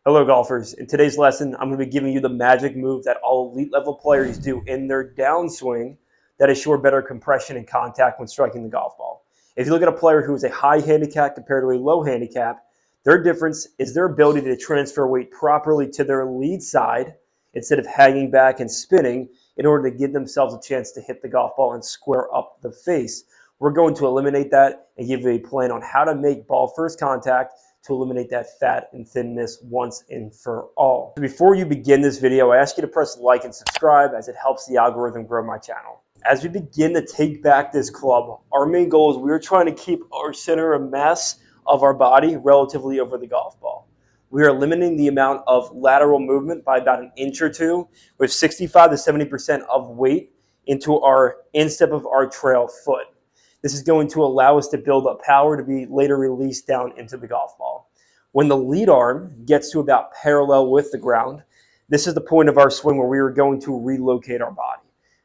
Hello golfers, in today's lesson I'm going to be giving you the magic move that all elite level players do in their downswing that assure better compression and contact when striking the golf ball. If you look at a player who is a high handicap compared to a low handicap, their difference is their ability to transfer weight properly to their lead side instead of hanging back and spinning in order to give themselves a chance to hit the golf ball and square up the face. We're going to eliminate that and give you a plan on how to make ball first contact to eliminate that fat and thinness once and for all. Before you begin this video, I ask you to press like and subscribe as it helps the algorithm grow my channel. As we begin to take back this club, our main goal is we're trying to keep our center of mass of our body relatively over the golf ball. We are limiting the amount of lateral movement by about an inch or two with 65 to 70% of weight into our instep of our trail foot. This is going to allow us to build up power to be later released down into the golf ball. When the lead arm gets to about parallel with the ground, this is the point of our swing where we are going to relocate our body.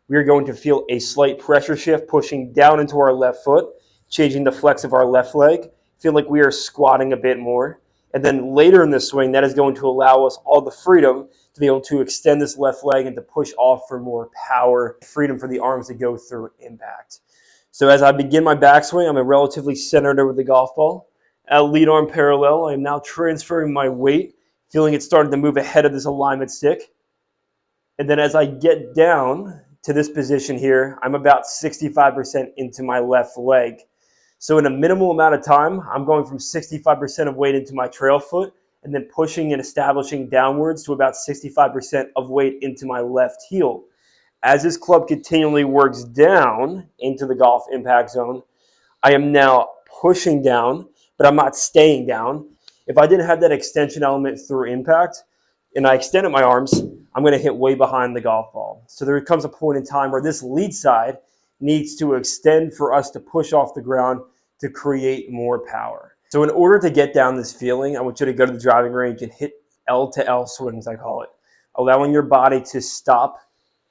We are going to feel a slight pressure shift pushing down into our left foot, changing the flex of our left leg. Feel like we are squatting a bit more. And then later in the swing, that is going to allow us all the freedom to be able to extend this left leg and to push off for more power, freedom for the arms to go through impact. So as I begin my backswing, I'm relatively centered over the golf ball. At lead arm parallel, I am now transferring my weight, feeling it starting to move ahead of this alignment stick. And then as I get down to this position here, I'm about 65% into my left leg. So in a minimal amount of time, I'm going from 65% of weight into my trail foot and then pushing and establishing downwards to about 65% of weight into my left heel. As this club continually works down into the golf impact zone, I am now pushing down, but I'm not staying down. If I didn't have that extension element through impact and I extended my arms, I'm going to hit way behind the golf ball. So there comes a point in time where this lead side needs to extend for us to push off the ground to create more power. So in order to get down this feeling, I want you to go to the driving range and hit L to L swings, I call it, allowing your body to stop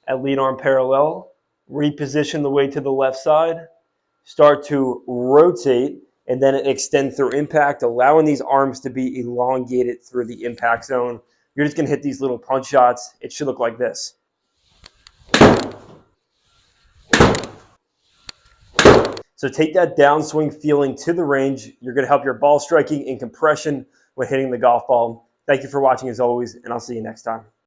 at lead arm parallel, reposition the weight to the left side, start to rotate, and then extend through impact, allowing these arms to be elongated through the impact zone. You're just gonna hit these little punch shots. It should look like this. So take that downswing feeling to the range. You're gonna help your ball striking and compression when hitting the golf ball. Thank you for watching as always, and I'll see you next time.